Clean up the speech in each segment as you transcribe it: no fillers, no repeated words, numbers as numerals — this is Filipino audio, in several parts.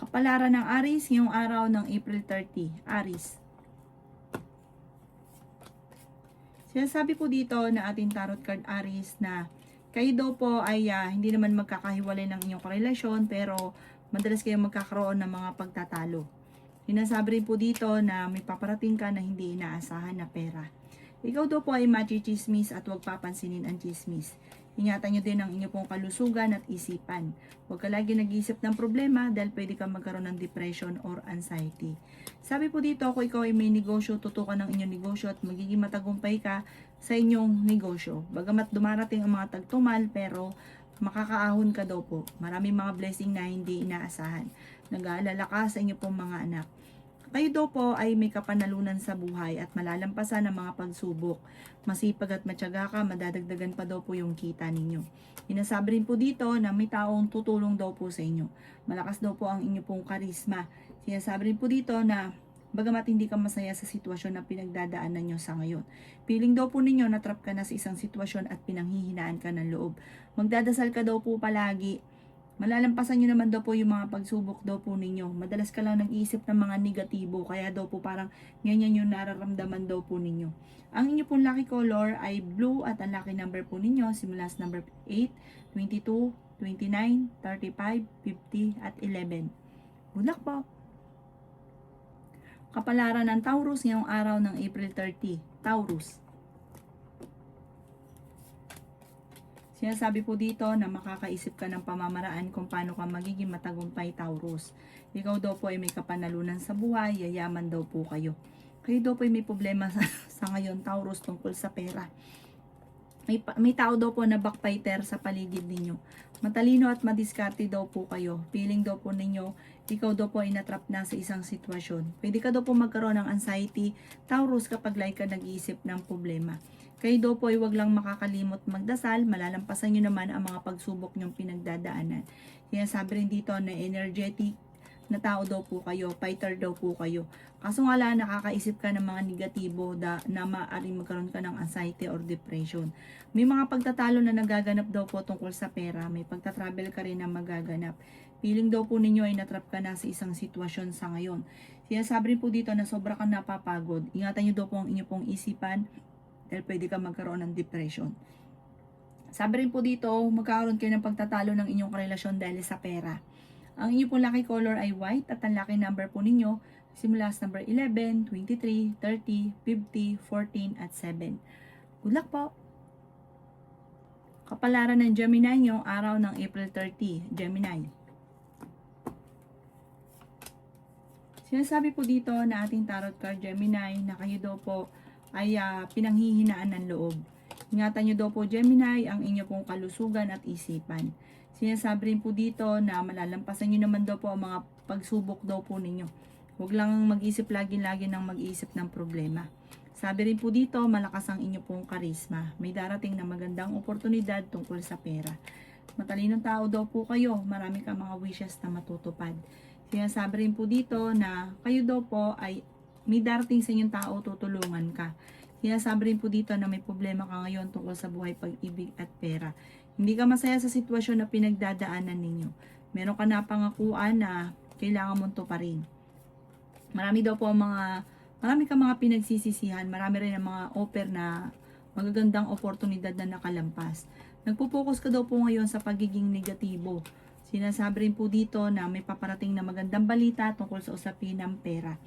Kapalaran ng Aries ngayong araw ng April 30. Aries. Sinasabi po dito na ating tarot card Aries na kayo daw po ay hindi naman magkakahiwalay ng inyong karelasyon, pero madalas kayong magkakaroon ng mga pagtatalo. Sinasabi rin po dito na may paparating ka na hindi inaasahan na pera. Ikaw daw po ay machichismis at huwag papansinin ang chismis. Ingatan nyo din ang inyong pong kalusugan at isipan. Huwag ka lagi nag-iisip ng problema dahil pwede kang magkaroon ng depression or anxiety. Sabi po dito, kung ikaw ay may negosyo, tutukan ng inyong negosyo at magiging matagumpay ka sa inyong negosyo. Bagamat dumarating ang mga tagtumal, pero makakaahon ka daw po. Maraming mga blessing na hindi inaasahan. Nag-aalala ka sa inyong pong mga anak. Kayo daw po ay may kapanalunan sa buhay at malalampasan ang mga pagsubok. Masipag at matyaga ka, madadagdagan pa daw po yung kita ninyo. Inasabi rin po dito na may taong tutulong daw po sa inyo. Malakas daw po ang inyo pong karisma. Sinasabi rin po dito na bagamat hindi ka masaya sa sitwasyon na pinagdadaanan nyo sa ngayon. Piling daw po ninyo na trap ka na sa isang sitwasyon at pinanghihinaan ka ng loob. Magdadasal ka daw po palagi. Malalampasan nyo naman daw po yung mga pagsubok daw po ninyo. Madalas ka lang nag-iisip ng mga negatibo, kaya daw po parang ganyan yung nararamdaman daw po ninyo. Ang inyo pong lucky color ay blue at ang lucky number po ninyo simula sa number 8, 22, 29, 35, 50 at 11. Good luck po! Kapalaran ng Taurus ngayong araw ng April 30. Taurus. Sinasabi po dito na makakaisip ka ng pamamaraan kung paano ka magiging matagumpay, Taurus. Ikaw daw po ay may kapanalunan sa buhay, yayaman daw po kayo. Kayo daw po ay may problema sa ngayon, Taurus, tungkol sa pera. May tao daw po na backbiter sa paligid ninyo. Matalino at madiskarte daw po kayo. Feeling daw po ninyo, ikaw daw po ay natrap na sa isang sitwasyon. Pwede ka daw po magkaroon ng anxiety, Taurus, kapag like ka nag-iisip ng problema. Kayo daw po ay wag lang makakalimot magdasal, malalampasan nyo naman ang mga pagsubok nyong pinagdadaanan. Sinasabi rin dito na energetic na tao daw po kayo, fighter daw po kayo. Kaso nga lang, nakakaisip ka ng mga negatibo na maaaring magkaroon ka ng anxiety or depression. May mga pagtatalo na nagaganap daw po tungkol sa pera, may pagtatravel ka rin na magaganap. Feeling daw po ninyo ay natrap ka na sa isang sitwasyon sa ngayon. Sinasabi rin po dito na sobra kang napapagod. Ingatan nyo daw po ang inyong pong isipan, dahil pwede ka magkaroon ng depression. Sabi rin po dito, magkakaroon kayo ng pagtatalo ng inyong karelasyon dahil sa pera. Ang inyong pong lucky color ay white at ang lucky number po ninyo simula sa number 11, 23, 30, 50, 14 at 7. Good luck po! Kapalaran ng Gemini ngayong araw ng April 30. Gemini. Sinasabi po dito na ating tarot card Gemini na kayo daw po ay pinanghihinaan ng loob. Ingatan nyo daw po Gemini ang inyo pong kalusugan at isipan. Sinasabi rin po dito na malalampasan nyo naman daw po ang mga pagsubok daw po ninyo. Huwag lang mag-isip lagi-lagi ng mag-iisip ng problema. Sabi rin po dito, malakas ang inyo pong karisma. May darating na magandang oportunidad tungkol sa pera. Matalinong tao daw po kayo, marami kang mga wishes na matutupad. Sinasabi rin po dito na kayo daw po ay may darating sa inyong tao, tutulungan ka. Sinasabi rin po dito na may problema ka ngayon tungkol sa buhay, pag-ibig at pera. Hindi ka masaya sa sitwasyon na pinagdadaanan ninyo. Meron ka na pangakuan na kailangan mong tuparin. Marami ka mga pinagsisisihan, marami rin ang mga offer na magagandang oportunidad na nakalampas. Nagpo-focus ka daw po ngayon sa pagiging negatibo. Sinasabi rin po dito na may paparating na magandang balita tungkol sa usapin ng pera.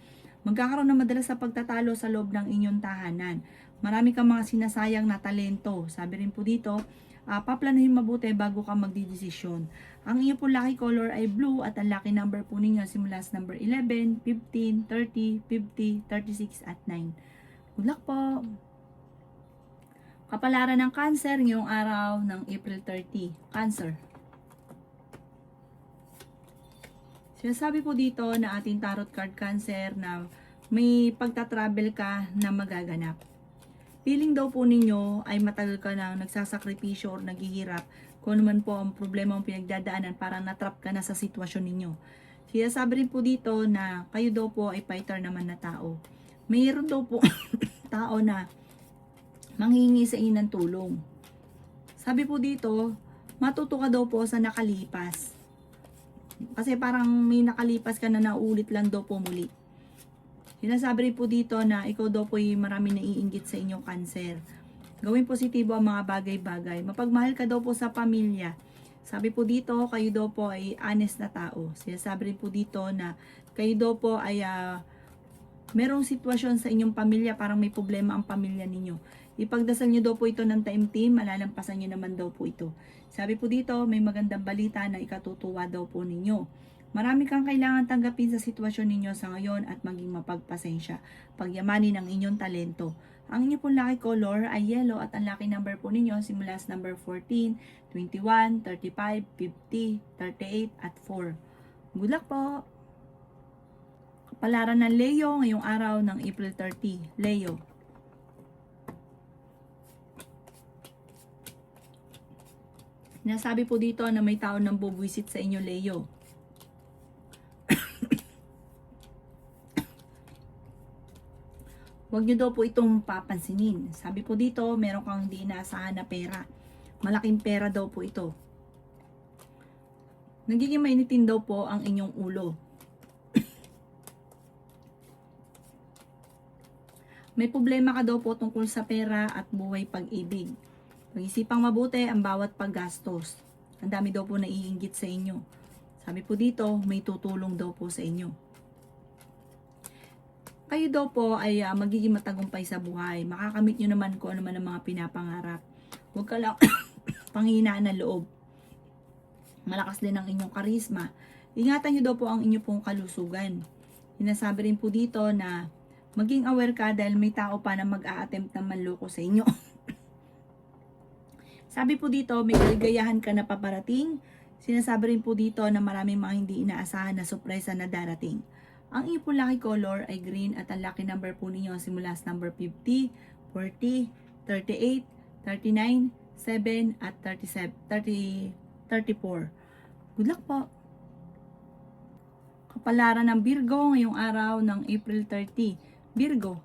Magkakaroon na madalas sa pagtatalo sa loob ng inyong tahanan. Marami kang mga sinasayang na talento. Sabi rin po dito, paplanuhin mabuti bago ka magdidesisyon. Ang inyong po lucky color ay blue at ang lucky number po ninyo simula sa number 11, 15, 30, 50, 36 at 9. Good luck po! Kapalaran ng Cancer ngayong araw ng April 30. Cancer. Sinasabi po dito na ating tarot card Cancer na may pagtatravel ka na magaganap. Feeling daw po ninyo ay matagal ka na nagsasakripisyo or naghihirap kung naman po ang problema ang pinagdadaanan, parang natrap ka na sa sitwasyon ninyo. Sinasabi rin po dito na kayo daw po ay fighter naman na tao. Mayroon daw po tao na manghingi sa inyo ng tulong. Sabi po dito, matuto ka daw po sa nakalipas. Kasi parang may nakalipas ka na naulit lang daw po muli. Sinasabi rin po dito na ikaw daw po ay marami naiinggit sa inyong cancer. Gawing positibo ang mga bagay-bagay. Mapagmahal ka daw po sa pamilya. Sabi po dito, kayo daw po ay honest na tao. Sinasabi rin po dito na kayo daw po ay merong sitwasyon sa inyong pamilya, parang may problema ang pamilya ninyo. Ipagdasal nyo daw po ito ng taimtim, malalampasan nyo naman daw po ito. Sabi po dito, may magandang balita na ikatutuwa daw po ninyo. Marami kang kailangan tanggapin sa sitwasyon ninyo sa ngayon at maging mapagpasensya. Pagyamanin ang inyong talento. Ang inyo pong lucky color ay yellow at ang lucky number po ninyo simula sa number 14, 21, 35, 50, 38 at 4. Good luck po! Kapalaran ng Leo ngayong araw ng April 30. Leo. Nasabi po dito na may tao nang bubwisit sa inyo, Leo. Huwag nyo daw po itong papansinin. Sabi po dito, meron kang di inaasahan na pera. Malaking pera daw po ito. Nagiging mainitin daw po ang inyong ulo. May problema ka daw po tungkol sa pera at buhay pag-ibig. Pag-isipang mabuti ang bawat paggastos. Ang dami daw po naiinggit sa inyo. Sabi po dito, may tutulong daw po sa inyo. Kayo daw po ay magiging matagumpay sa buhay. Makakamit nyo naman kung ano man ang mga pinapangarap. Huwag ka lang panghinaan ng loob. Malakas din ang inyong karisma. Ingatan nyo daw po ang inyong pong kalusugan. Sinasabi rin po dito na maging aware ka dahil may tao pa na mag-a-attempt na manloko sa inyo. Sabi po dito, may kaligayahan ka na paparating. Sinasabi rin po dito na maraming mga hindi inaasahan na surpresa na darating. Ang inyong pong lucky color ay green at ang lucky number po ninyo simula sa number 50, 40, 38, 39, 7 at 37, 34. Good luck po! Kapalaran ng Virgo ngayong araw ng April 30. Virgo.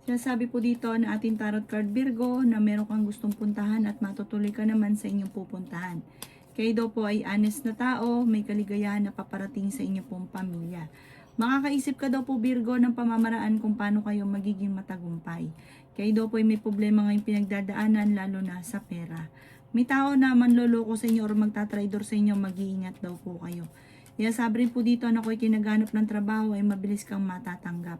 Sinasabi po dito na ating tarot card Virgo na meron kang gustong puntahan at matutuloy ka naman sa inyong pupuntahan. Kayo daw po ay honest na tao, may kaligayahan na paparating sa inyong pong pamilya. Makakaisip ka daw po Virgo ng pamamaraan kung paano kayo magiging matagumpay. Kayo daw po ay may problema ngayong pinagdadaanan lalo na sa pera. May tao na manloloko sa inyo o magtatraidor sa inyo, mag-iingat daw po kayo. Sinasabi rin po dito na kung kinaganap ng trabaho ay mabilis kang matatanggap.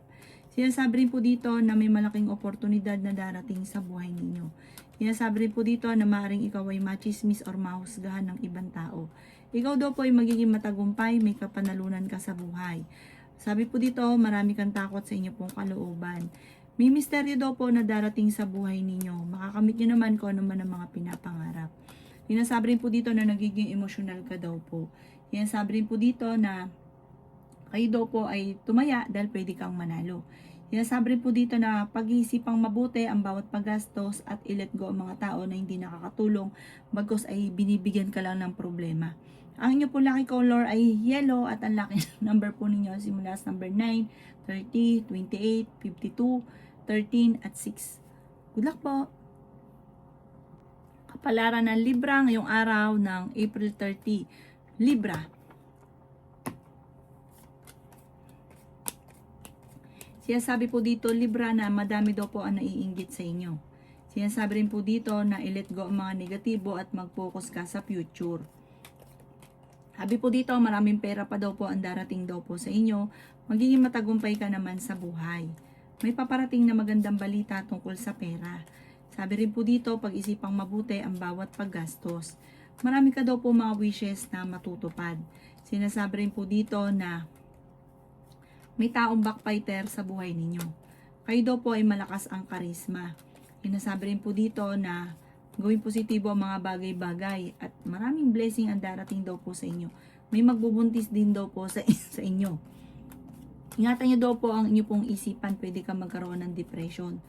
Sinasabi rin po dito na may malaking oportunidad na darating sa buhay ninyo. Sinasabi rin po dito na maaaring ikaw ay machismis or mahusgahan ng ibang tao. Ikaw daw po ay magiging matagumpay, may kapanalunan ka sa buhay. Sabi po dito, marami kang takot sa inyo pong kalooban. May misteryo daw po na darating sa buhay ninyo. Makakamit nyo naman kung ano man ang mga pinapangarap. Sinasabi rin po dito na nagiging emosyonal ka daw po. Sinasabi rin po dito na kayo daw po ay tumaya dahil pwede kang manalo. Sinasabi rin po dito na pag-iisipang mabuti ang bawat paggastos at i-let go ang mga tao na hindi nakakatulong bagkus ay binibigyan ka lang ng problema. Ang inyo po lucky color ay yellow at ang lucky number po ninyo simula sa number 9, 30, 28, 52, 13 at 6. Good luck po! Kapalaran ng Libra ngayong araw ng April 30. Libra. Sinasabi po dito, Libra, na madami daw po ang naiinggit sa inyo. Sinasabi rin po dito na i-let go ang mga negatibo at mag-focus ka sa future. Sabi po dito, maraming pera pa daw po ang darating daw po sa inyo. Magiging matagumpay ka naman sa buhay. May paparating na magandang balita tungkol sa pera. Sabi rin po dito, pag-isipang mabuti ang bawat paggastos. Marami ka daw po mga wishes na matutupad. Sinasabi rin po dito na may taong backfighter sa buhay ninyo. Kayo daw po ay malakas ang karisma. Sinasabi rin po dito na gawing positibo ang mga bagay-bagay at maraming blessing ang darating daw po sa inyo. May magbubuntis din daw po sa inyo. Ingatan nyo daw po ang inyo pong isipan, pwede ka magkaroon ng depression.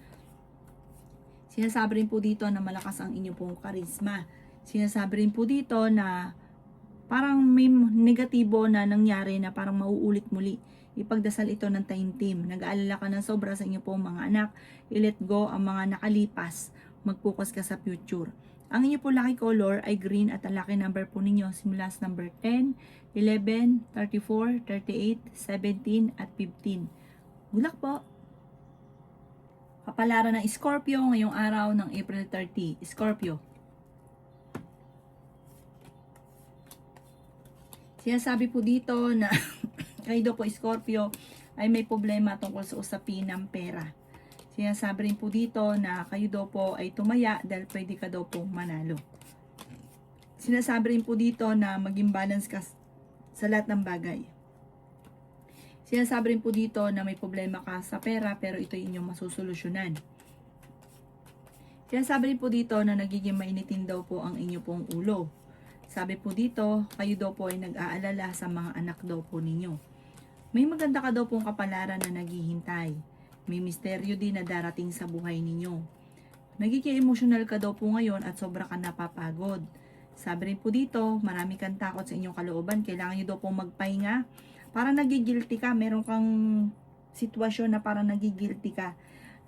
Sinasabi rin po dito na malakas ang inyo pong karisma. Sinasabi rin po dito na parang may negatibo na nangyari na parang mauulit muli. Ipagdasal ito ng taimtim. Nag-aalala ka ng sobra sa inyo pong mga anak. I-let go ang mga nakalipas. Mag-focus ka sa future. Ang inyo po lucky color ay green at ang lucky number po ninyo simula sa number 10, 11, 34, 38, 17 at 15. Good luck po! Kapalaran ng Scorpio ngayong araw ng April 30. Scorpio. Sinasabi po dito na kayo daw po Scorpio ay may problema tungkol sa usapin ng pera. Sinasabi rin po dito na kayo daw po ay tumaya dahil pwede ka daw po manalo. Sinasabi rin po dito na maging balance ka sa lahat ng bagay. Sinasabi rin po dito na may problema ka sa pera pero ito yung inyong masusolusyonan. Sinasabi rin po dito na nagiging mainitin daw po ang inyo pong ulo. Sabi po dito, kayo daw po ay nag-aalala sa mga anak daw po ninyo. May maganda ka daw pong kapalaran na naghihintay. May misteryo din na darating sa buhay ninyo. Nagiging emotional ka daw po ngayon at sobra ka napapagod. Sabi rin po dito, marami kang takot sa inyong kalooban. Kailangan nyo daw pong magpahinga. Parang nagigilty ka. Meron kang sitwasyon na parang nagigilty ka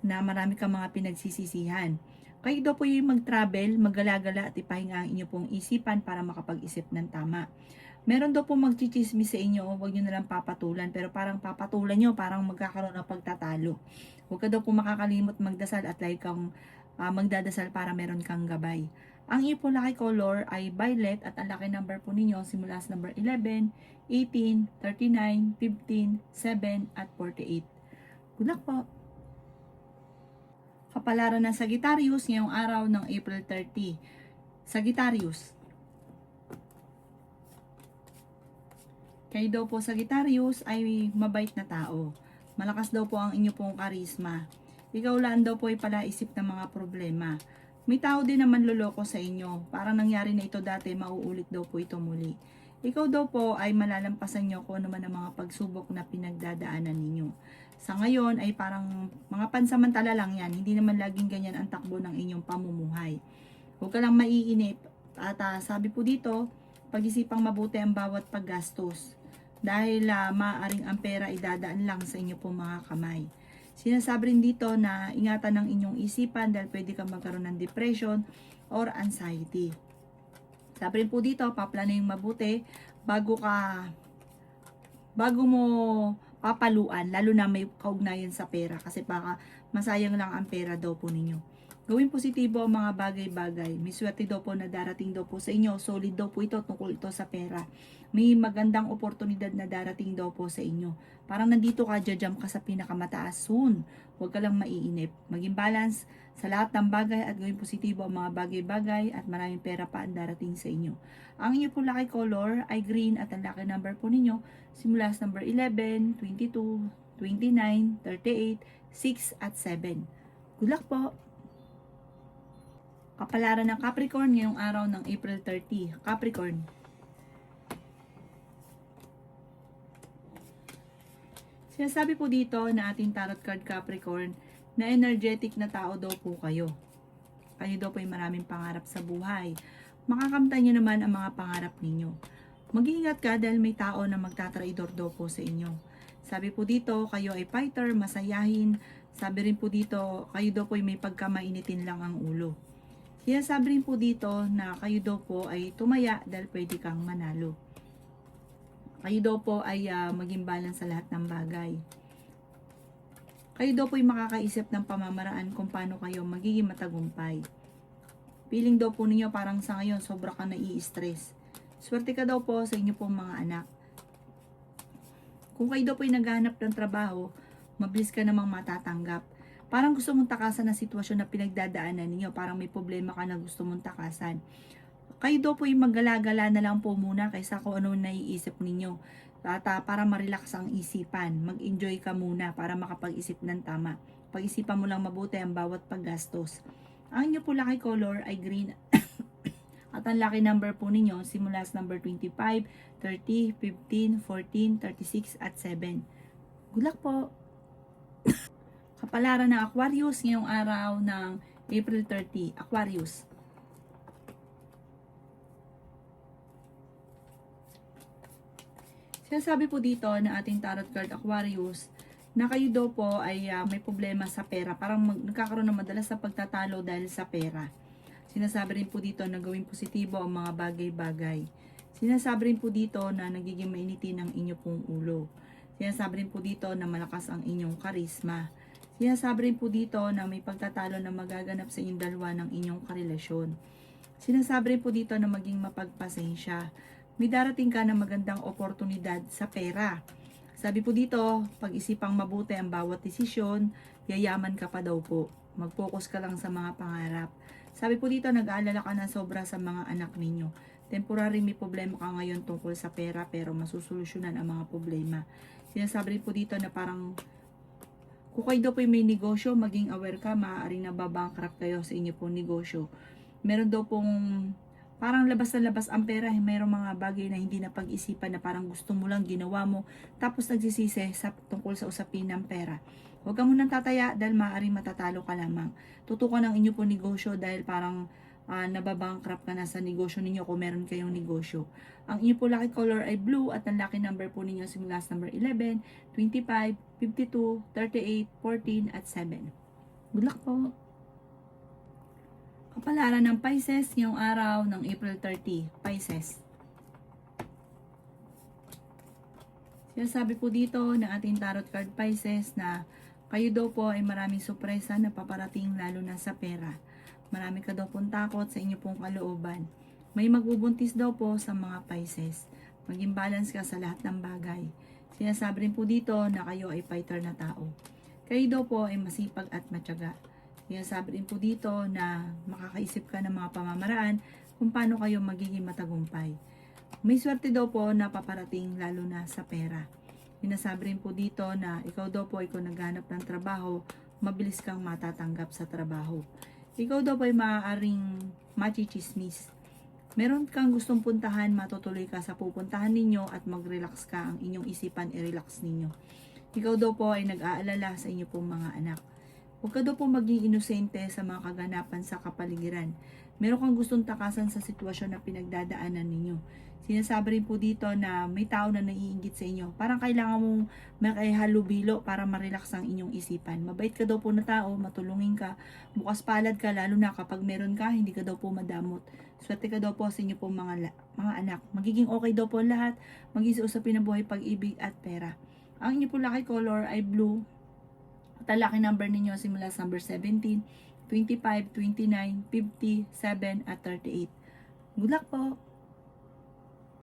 na marami kang mga pinagsisisihan. Kayo daw po yung mag-travel, maggalagala at ipahinga ang inyo pong isipan para makapag-isip ng tama. Meron daw po magchichismis sa inyo, huwag nyo nalang papatulan, pero parang papatulan nyo, parang magkakaroon ng pagtatalo. Huwag ka daw po makakalimot magdasal at like kang magdadasal para meron kang gabay. Ang iyo po lucky color ay violet at ang lucky number po ninyo simula sa number 11, 18, 39, 15, 7 at 48. Good luck po! Kapalaran ng Sagittarius ngayong araw ng April 30. Sagittarius. Kayo daw po Sagittarius ay mabait na tao. Malakas daw po ang inyo pong karisma. Ikaw lang daw po ay palaisip ng mga problema. May tao din naman loloko sa inyo. Parang nangyari na ito dati, mauulit daw po ito muli. Ikaw daw po ay malalampasan nyo kung ano man ang mga pagsubok na pinagdadaanan ninyo. Sa ngayon ay parang mga pansamantala lang yan. Hindi naman laging ganyan ang takbo ng inyong pamumuhay. Huwag ka lang maiinip. At sabi po dito, pag-isipang mabuti ang bawat paggastos. Dahil maaaring ang pera idadaan lang sa inyo po mga kamay. Sinasabi rin dito na ingatan ng inyong isipan dahil pwede kang magkaroon ng depression or anxiety. Sabi rin po dito, paplanuhin mabuti bago mo papaluan, lalo na may kaugnayan sa pera kasi baka masayang lang ang pera daw po ninyo. Gawin positibo ang mga bagay-bagay. May swerte daw po na darating daw po sa inyo. Solid daw po ito tungkol ito sa pera. May magandang oportunidad na darating daw po sa inyo. Parang nandito ka, jajam ka sa pinakamataas soon. Huwag ka lang maiinip. Maging balance sa lahat ng bagay at gawin positibo ang mga bagay-bagay at maraming pera pa ang darating sa inyo. Ang inyo po lucky color ay green at ang lucky number po ninyo simula sa number 11, 22, 29, 38, 6 at 7. Good luck po! Kapalaran ng Capricorn ngayong araw ng April 30. Capricorn. Sinasabi po dito na ating tarot card Capricorn na energetic na tao daw po kayo. Kayo daw po ay maraming pangarap sa buhay. Makakamtan nyo naman ang mga pangarap ninyo. Mag-iingat ka dahil may tao na magtatraidor daw po sa inyo. Sabi po dito, kayo ay fighter, masayahin. Sabi rin po dito, kayo daw po ay may pagkamainitin lang ang ulo. Sinasabi rin po dito na kayo daw po ay tumaya dahil pwede kang manalo. Kayo daw po ay maging balance sa lahat ng bagay. Kayo daw po ay makakaisip ng pamamaraan kung paano kayo magiging matagumpay. Feeling daw po ninyo parang sa ngayon sobra ka nai-stress. Swerte ka daw po sa inyo pong mga anak. Kung kayo daw po ay naghahanap ng trabaho, mabilis ka namang matatanggap. Parang gusto mong takasan na sitwasyon na pinagdadaanan ninyo. Parang may problema ka na gusto mong takasan. Kayo daw po yung maggalagala na lang po muna kaysa kung ano naiisip ninyo. Para ma-relax ang isipan. Mag-enjoy ka muna para makapag-isip ng tama. Pag-isipan mo lang mabuti ang bawat paggastos. Ang inyo po lucky color ay green. At ang lucky number po ninyo simula sa number 25, 30, 15, 14, 36 at 7. Good luck po! Kapalaran ng Aquarius ngayong araw ng April 30. Aquarius. Sinasabi po dito na ating tarot card Aquarius na kayo daw po ay may problema sa pera. Parang nagkakaroon ng madalas sa pagtatalo dahil sa pera. Sinasabi rin po dito na gawing positibo ang mga bagay-bagay. Sinasabi rin po dito na nagiging mainitin ang inyo pong ulo. Sinasabi rin po dito na malakas ang inyong karisma. Sinasabi rin po dito na may pagtatalo na magaganap sa inyong dalawa ng inyong karelasyon. Sinasabi rin po dito na maging mapagpasensya. May darating ka na magandang oportunidad sa pera. Sabi po dito, pag-isipang mabuti ang bawat desisyon, yayaman ka pa daw po. Mag-focus ka lang sa mga pangarap. Sabi po dito, nag-aalala ka na sobra sa mga anak ninyo. Temporary may problema ka ngayon tungkol sa pera pero masusolusyonan ang mga problema. Sinasabi rin po dito na parang kung kayo daw po may negosyo, maging aware ka, maaaring nababankrupt kayo sa inyo pong negosyo. Meron daw pong parang labas na labas ang pera, mayroong mga bagay na hindi na pag-isipan na parang gusto mo lang, ginawa mo, tapos nagsisisi sa tungkol sa usapin ng pera. Huwag ka munang tataya dahil maaaring matatalo ka lamang. Tutukan ang inyo po negosyo dahil parang nababankrupt ka na sa negosyo ninyo kung meron kayong negosyo. Ang inyo po lucky color ay blue at ang lucky number po ninyo simula sa number 11, 25, 52, 38, 14 at 7. Good luck po! Kapalaran ng Pisces ngayong araw ng April 30, Pisces. Sinasabi po dito ng ating tarot card Pisces na kayo daw po ay maraming sorpresa na paparating lalo na sa pera. Marami ka daw pong takot sa inyo pong kalooban. May magbubuntis daw po sa mga Pisces. Maging balance ka sa lahat ng bagay. Sinasabi rin po dito na kayo ay fighter na tao. Kayo daw po ay masipag at matyaga. Sinasabi rin po dito na makakaisip ka ng mga pamamaraan kung paano kayo magiging matagumpay. May swerte daw po na paparating lalo na sa pera. Sinasabi rin po dito na ikaw daw po ay kung naghanap ng trabaho, mabilis kang matatanggap sa trabaho. Ikaw daw po ay maaaring machichismis. Meron kang gustong puntahan, matutuloy ka sa pupuntahan ninyo at mag-relax ka, ang inyong isipan i-relax ninyo. Ikaw daw po ay nag-aalala sa inyo pong mga anak. Huwag ka daw po maging inosente sa mga kaganapan sa kapaligiran. Meron kang gustong takasan sa sitwasyon na pinagdadaanan ninyo. Sinasabi rin po dito na may tao na naiinggit sa inyo. Parang kailangan mong makihalubilo para ma-relax ang inyong isipan. Mabait ka daw po na tao, matulungin ka, bukas palad ka, lalo na kapag meron ka, hindi ka daw po madamot. Swerte ka daw po sa inyo po mga anak. Magiging okay daw po lahat, mag-iusapin ng buhay, pag-ibig at pera. Ang inyo po lucky color ay blue. At ang lucky number ninyo simula sa number 17, 25, 29, 50, 7 at 38. Good luck po!